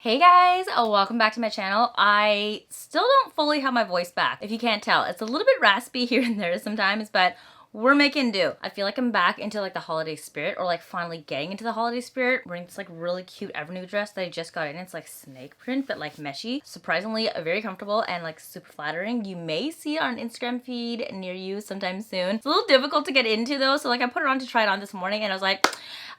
Hey guys, welcome back to my channel. I still don't fully have my voice back, if you can't tell. It's a little bit raspy here and there sometimes, but we're making do. I feel like I'm back into like the holiday spirit, or like finally getting into the holiday spirit. Wearing this like really cute Evereden dress that I just got in. It's like snake print, but like meshy. Surprisingly very comfortable and like super flattering. You may see it on an Instagram feed near you sometime soon. It's a little difficult to get into though, so like I put it on to try it on this morning and I was like,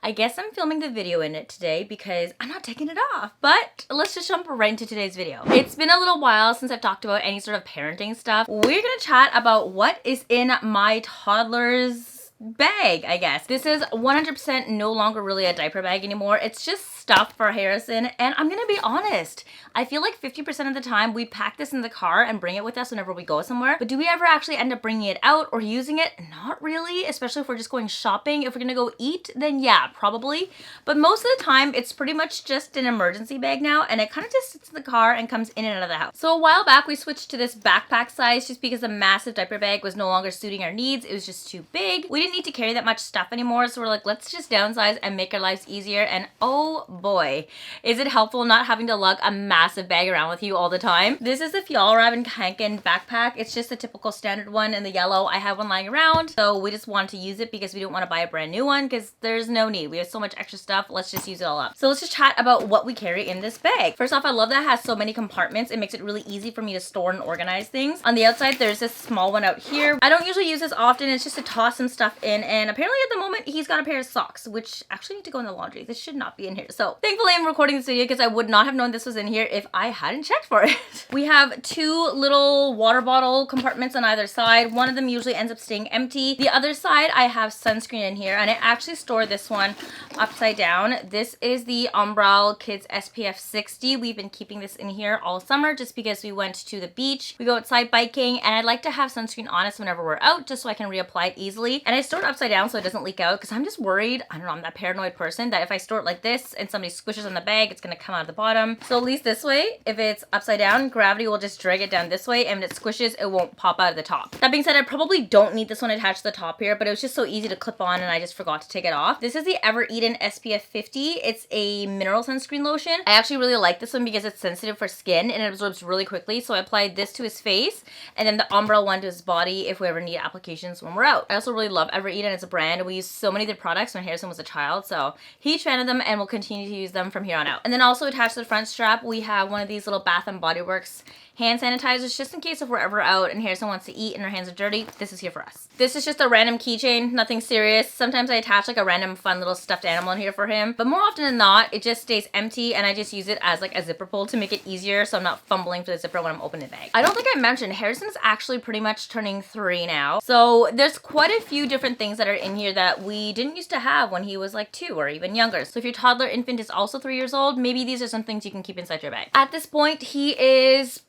I guess I'm filming the video in it today because I'm not taking it off. But let's just jump right into today's video. It's been a little while since I've talked about any sort of parenting stuff. We're gonna chat about what is in my toddler's bag, I guess. This is 100% no longer really a diaper bag anymore. It's just stuff for Harrison, and I'm gonna be honest, I feel like 50% of the time we pack this in the car and bring it with us whenever we go somewhere, but do we ever actually end up bringing it out or using it? Not really, especially if we're just going shopping. If we're gonna go eat, then yeah, probably, but most of the time it's pretty much just an emergency bag now, and it kind of just sits in the car and comes in and out of the house. So a while back we switched to this backpack size just because the massive diaper bag was no longer suiting our needs. It was just too big. We didn't need to carry that much stuff anymore, so we're like, let's just downsize and make our lives easier. And oh boy, is it helpful not having to lug a massive bag around with you all the time. This is the Fjallraven Kanken backpack. It's just a typical standard one in the yellow. I have one lying around, so we just wanted to use it because we don't want to buy a brand new one because there's no need. We have so much extra stuff. Let's just use it all up. So let's just chat about what we carry in this bag. First off, I love that it has so many compartments. It makes it really easy for me to store and organize things. On the outside, there's this small one out here. I don't usually use this often. It's just to toss some stuff in, and apparently at the moment he's got a pair of socks, which actually need to go in the laundry. This should not be in here. So thankfully I'm recording this video because I would not have known this was in here if I hadn't checked for it. We have two little water bottle compartments on either side. One of them usually ends up staying empty. The other side I have sunscreen in here, and I actually store this one upside down. This is the Ombrelle Kids SPF 60. We've been keeping this in here all summer just because we went to the beach. We go outside biking, and I'd like to have sunscreen on us whenever we're out just so I can reapply it easily. And I store it upside down so it doesn't leak out because I'm just worried, I don't know, I'm that paranoid person that if I store it like this and somebody squishes on the bag, it's gonna come out of the bottom. So at least this way, if it's upside down, gravity will just drag it down this way, and when it squishes, it won't pop out of the top. That being said, I probably don't need this one attached to the top here, but it was just so easy to clip on and I just forgot to take it off. This is the Evereden SPF 50. It's a mineral sunscreen lotion. I actually really like this one because it's sensitive for skin and it absorbs really quickly. So I applied this to his face and then the Ombrelle one to his body if we ever need applications when we're out. I also really love Evereden as a brand. We use so many of their products when Harrison was a child, so huge fan of them and we'll continue to use them from here on out. And then also attached to the front strap, we have one of these little Bath & Body Works hand sanitizers just in case if we're ever out and Harrison wants to eat and our hands are dirty. This is here for us. This is just a random keychain, nothing serious. Sometimes I attach like a random fun little stuffed animal in here for him, but more often than not, it just stays empty and I just use it as like a zipper pull to make it easier so I'm not fumbling for the zipper when I'm opening the bag. I don't think I mentioned Harrison's actually pretty much turning 3 now, so there's quite a few different things that are in here that we didn't used to have when he was like 2 or even younger. So if your toddler infant is also 3 years old, maybe these are some things you can keep inside your bag. At this point, he is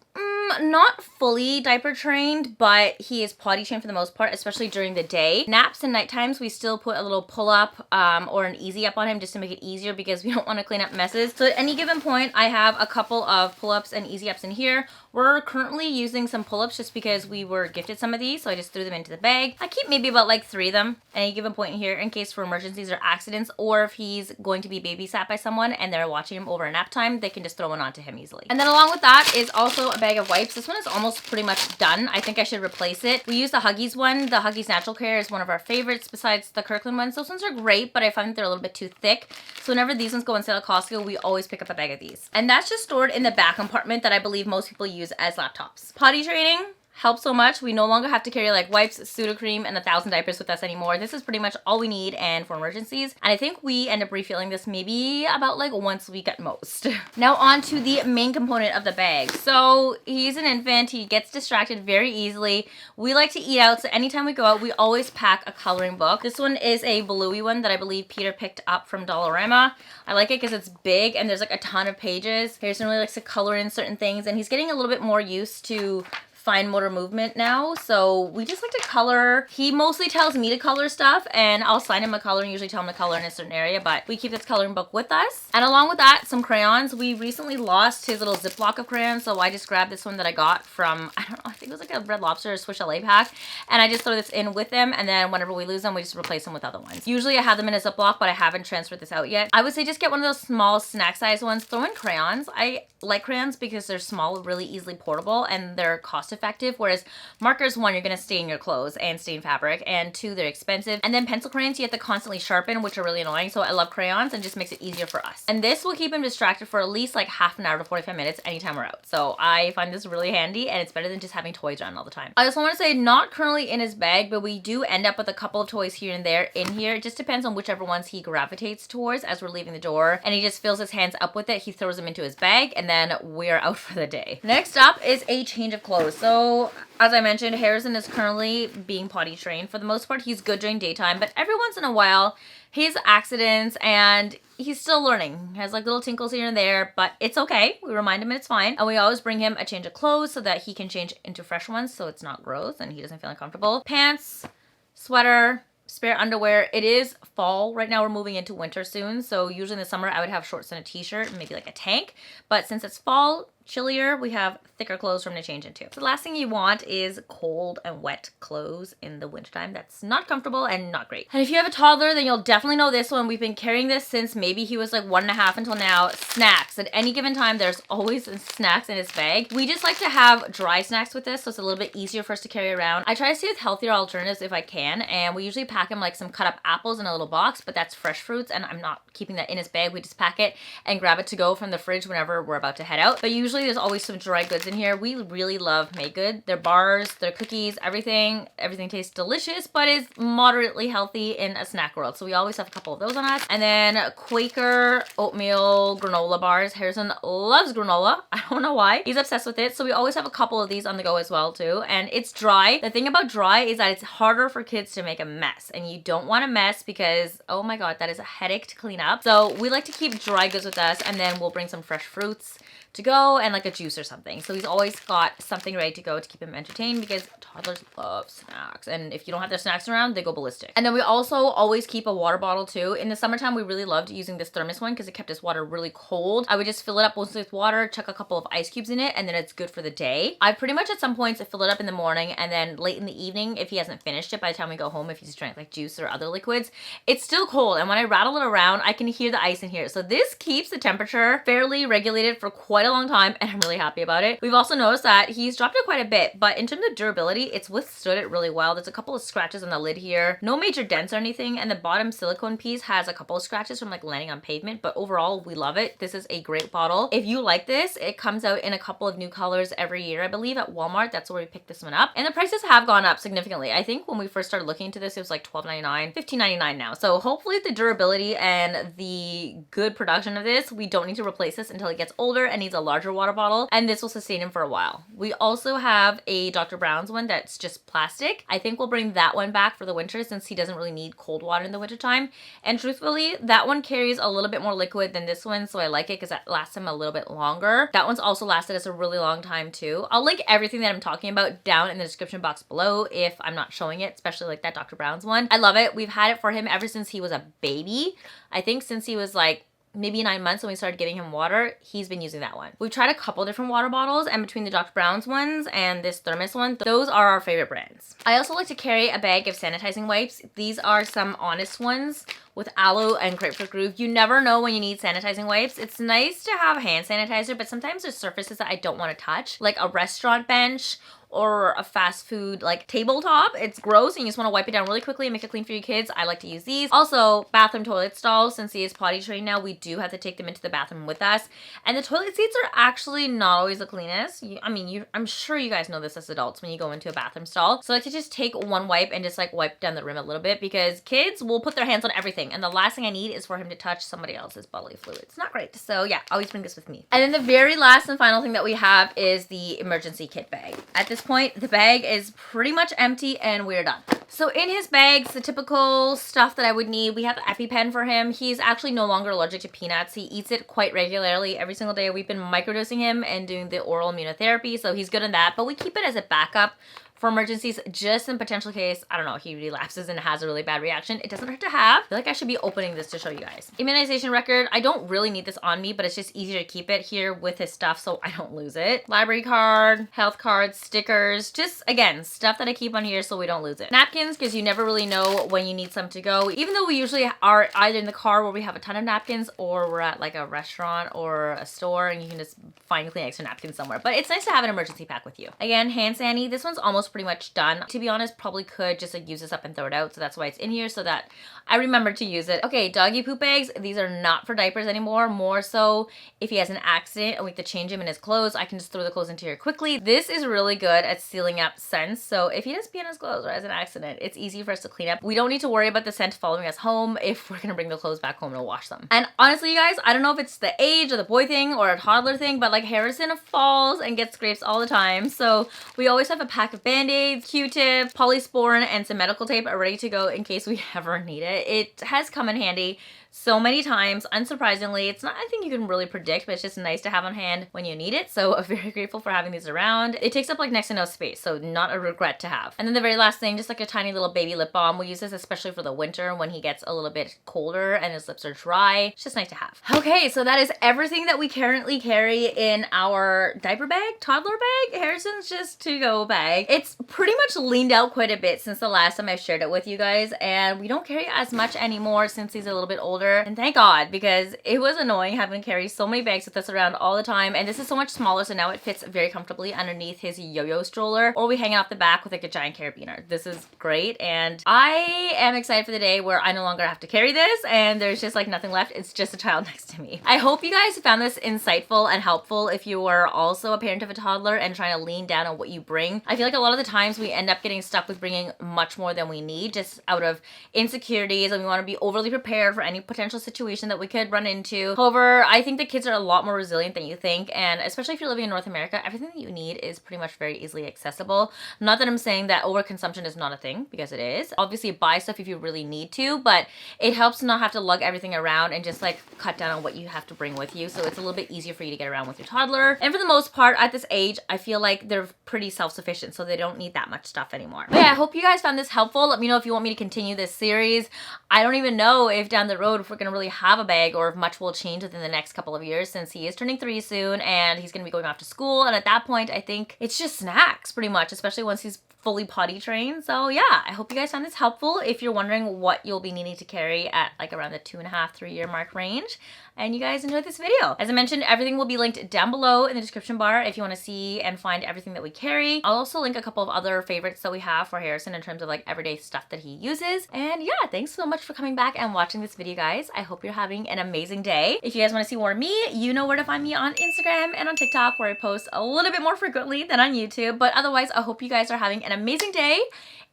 not fully diaper trained, but he is potty trained for the most part, especially during the day. Naps and night times, we still put a little pull up or an easy up on him just to make it easier because we don't want to clean up messes. So at any given point, I have a couple of pull ups and easy ups in here. We're currently using some pull-ups just because we were gifted some of these, so I just threw them into the bag. I keep maybe about like 3 of them at any given point in here in case for emergencies or accidents, or if he's going to be babysat by someone and they're watching him over a nap time, they can just throw one onto him easily. And then along with that is also a bag of wipes. This one is almost pretty much done. I think I should replace it. We use the Huggies one. The Huggies Natural Care is one of our favorites besides the Kirkland ones. Those ones are great, but I find that they're a little bit too thick. So whenever these ones go on sale at Costco, we always pick up a bag of these. And that's just stored in the back compartment that I believe most people use as laptops. Potty training helps so much. We no longer have to carry like wipes, Sudocrem, and 1,000 diapers with us anymore. This is pretty much all we need and for emergencies. And I think we end up refilling this maybe about like once a week at most. Now on to the main component of the bag. So he's an infant. He gets distracted very easily. We like to eat out, so anytime we go out, we always pack a coloring book. This one is a Bluey one that I believe Peter picked up from Dollarama. I like it because it's big and there's like a ton of pages. Harrison really likes to color in certain things and he's getting a little bit more used to fine motor movement now, so we just like to color. He mostly tells me to color stuff, and I'll sign him a color and usually tell him to color in a certain area, but we keep this coloring book with us. And along with that, some crayons. We recently lost his little Ziploc of crayons, so I just grabbed this one that I got from, I don't know, I think it was like a Red Lobster or Swiss Chalet pack, and I just throw this in with them, and then whenever we lose them, we just replace them with other ones. Usually I have them in a Ziploc, but I haven't transferred this out yet. I would say just get one of those small snack size ones. Throw in crayons. I like crayons because they're small, really easily portable, and they're cost effective, whereas markers, one, you're going to stain your clothes and stain fabric, and two, they're expensive. And then pencil crayons, you have to constantly sharpen, which are really annoying, so I love crayons and just makes it easier for us. And this will keep him distracted for at least like half an hour to 45 minutes anytime we're out. So I find this really handy, and it's better than just having toys around all the time. I also want to say, not currently in his bag, but we do end up with a couple of toys here and there in here. It just depends on whichever ones he gravitates towards as we're leaving the door, and he just fills his hands up with it. He throws them into his bag, and then we're out for the day. Next up is a change of clothes. So as I mentioned, Harrison is currently being potty trained. For the most part, he's good during daytime, but every once in a while he has accidents and he's still learning. He has like little tinkles here and there, but it's okay. We remind him it's fine. And we always bring him a change of clothes so that he can change into fresh ones so it's not gross and he doesn't feel uncomfortable. Pants, sweater, spare underwear. It is fall right now. We're moving into winter soon, so usually in the summer I would have shorts and a t-shirt and maybe like a tank, but since it's fall, chillier, we have thicker clothes for him to change into. So the last thing you want is cold and wet clothes in the wintertime. That's not comfortable and not great. And if you have a toddler, then you'll definitely know this one. We've been carrying this since maybe he was like 1.5 until now. Snacks. At any given time, there's always snacks in his bag. We just like to have dry snacks with this, so it's a little bit easier for us to carry around. I try to stay with healthier alternatives if I can, and we usually pack him like some cut up apples in a little box, but that's fresh fruits, and I'm not keeping that in his bag. We just pack it and grab it to go from the fridge whenever we're about to head out. But usually there's always some dry goods in here. We really love Make Good. Their bars, their cookies, everything tastes delicious, but is moderately healthy in a snack world. So we always have a couple of those on us. And then Quaker oatmeal granola bars. Harrison loves granola. I don't know why. He's obsessed with it. So we always have a couple of these on the go as well too. And it's dry. The thing about dry is that it's harder for kids to make a mess, and you don't want a mess because, oh my God, that is a headache to clean up. So we like to keep dry goods with us, and then we'll bring some fresh fruits to go and like a juice or something. So he's always got something ready to go to keep him entertained because toddlers love snacks. And if you don't have their snacks around, they go ballistic. And then we also always keep a water bottle too. In the summertime, we really loved using this Thermos one because it kept his water really cold. I would just fill it up mostly with water, chuck a couple of ice cubes in it, and then it's good for the day. I pretty much at some points fill it up in the morning, and then late in the evening, if he hasn't finished it by the time we go home, if he's drank like juice or other liquids, it's still cold. And when I rattle it around, I can hear the ice in here. So this keeps the temperature fairly regulated for quite a long time, and I'm really happy about it. We've also noticed that he's dropped it quite a bit, but in terms of durability, it's withstood it really well. There's a couple of scratches on the lid here. No major dents or anything, and the bottom silicone piece has a couple of scratches from like landing on pavement, but overall, we love it. This is a great bottle. If you like this, it comes out in a couple of new colors every year, I believe, at Walmart. That's where we picked this one up. And the prices have gone up significantly. I think when we first started looking into this, it was like $12.99, $15.99 now. So hopefully the durability and the good production of this, we don't need to replace this until he gets older and needs a larger water bottle, and this will sustain him for a while. We also have a Dr. Brown's one that's just plastic. I think we'll bring that one back for the winter since he doesn't really need cold water in the wintertime. And truthfully, that one carries a little bit more liquid than this one, so I like it because that lasts him a little bit longer. That one's also lasted us a really long time too. I'll link everything that I'm talking about down in the description box below if I'm not showing it, especially like that Dr. Brown's one. I love it. We've had it for him ever since he was a baby. I think since he was like maybe 9 months when we started giving him water, he's been using that one. We've tried a couple different water bottles, and between the Dr. Brown's ones and this Thermos one, those are our favorite brands. I also like to carry a bag of sanitizing wipes. These are some Honest ones with aloe and grapefruit groove. You never know when you need sanitizing wipes. It's nice to have hand sanitizer, but sometimes there's surfaces that I don't want to touch, like a restaurant bench or a fast food like tabletop. It's gross and you just want to wipe it down really quickly and make it clean for your kids. I like to use these. Also, bathroom toilet stalls. Since he is potty trained now, we do have to take them into the bathroom with us. And the toilet seats are actually not always the cleanest. I'm sure you guys know this as adults when you go into a bathroom stall. So I like to just take one wipe and just like wipe down the rim a little bit because kids will put their hands on everything. And the last thing I need is for him to touch somebody else's bodily fluid. It's not great. So yeah, always bring this with me. And then the very last and final thing that we have is the emergency kit bag. At this this point, the bag is pretty much empty and we're done. So in his bags, the typical stuff that I would need, we have the EpiPen for him. He's actually no longer allergic to peanuts. He eats it quite regularly every single day. We've been microdosing him and doing the oral immunotherapy, so he's good in that, but we keep it as a backup for emergencies, just in potential case, I don't know, he relapses and has a really bad reaction. It doesn't hurt to have. I feel like I should be opening this to show you guys. Immunization record, I don't really need this on me, but it's just easier to keep it here with his stuff so I don't lose it. Library card, health cards, stickers, just again, stuff that I keep on here so we don't lose it. Napkins, because you never really know when you need some to go. Even though we usually are either in the car where we have a ton of napkins or we're at like a restaurant or a store and you can just find clean extra napkins somewhere. But it's nice to have an emergency pack with you. Again, hand sanitizer, this one's almost pretty much done. To be honest, probably could just like use this up and throw it out, so that's why it's in here, so that I remember to use it. Okay, doggy poop bags. These are not for diapers anymore, more so if he has an accident and we have to change him in his clothes, I can just throw the clothes into here quickly. This is really good at sealing up scents, so if he does pee on his clothes or has an accident, it's easy for us to clean up. We don't need to worry about the scent following us home if we're gonna bring the clothes back home to wash them. And honestly, you guys, I don't know if it's the age or the boy thing or a toddler thing, but like Harrison falls and gets scrapes all the time, so we always have a pack of Band-Aids, Q-tip, polysporin, and some medical tape are ready to go in case we ever need it. It has come in handy so many times. Unsurprisingly, it's not anything you can really predict, but it's just nice to have on hand when you need it. So I'm very grateful for having these around. It takes up like next to no space, so not a regret to have. And then the very last thing, just like a tiny little baby lip balm. We use this especially for the winter when he gets a little bit colder and his lips are dry. It's just nice to have. Okay, so that is everything that we currently carry in our diaper bag, toddler bag, Harrison's just to-go bag. It's pretty much leaned out quite a bit since the last time I shared it with you guys, and we don't carry as much anymore since he's a little bit older. And thank God, because it was annoying having to carry so many bags with us around all the time, and this is so much smaller, so now it fits very comfortably underneath his yo-yo stroller, or we hang it off the back with like a giant carabiner. This is great, and I am excited for the day where I no longer have to carry this and there's just like nothing left. It's just a child next to me. I hope you guys found this insightful and helpful if you are also a parent of a toddler and trying to lean down on what you bring. I feel like a lot of the times we end up getting stuck with bringing much more than we need just out of insecurities, and we want to be overly prepared for any potential situation that we could run into. However, I think the kids are a lot more resilient than you think, and especially if you're living in North America, everything that you need is pretty much very easily accessible. Not that I'm saying that overconsumption is not a thing, because it is. Obviously, buy stuff if you really need to, but it helps not have to lug everything around and just like cut down on what you have to bring with you, so it's a little bit easier for you to get around with your toddler. And for the most part, at this age, I feel like they're pretty self-sufficient, so they don't need that much stuff anymore. But yeah, I hope you guys found this helpful. Let me know if you want me to continue this series. I don't even know if down the road if we're gonna really have a bag or if much will change within the next couple of years, since he is turning 3 soon and he's gonna be going off to school, and at that point I think it's just snacks pretty much, especially once he's fully potty trained. So yeah, I hope you guys found this helpful if you're wondering what you'll be needing to carry at like around the 2.5-3 year mark range, and you guys enjoyed this video. As I mentioned, everything will be linked down below in the description bar if you want to see and find everything that we carry. I'll also link a couple of other favorites that we have for Harrison in terms of like everyday stuff that he uses. And yeah, thanks so much for coming back and watching this video, guys. I hope you're having an amazing day. If you guys want to see more of me, you know where to find me on Instagram and on TikTok, where I post a little bit more frequently than on YouTube. But otherwise, I hope you guys are having an amazing day,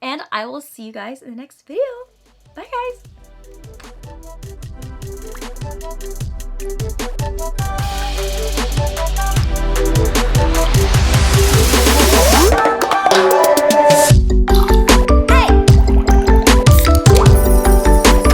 and I will see you guys in the next video. Bye, guys.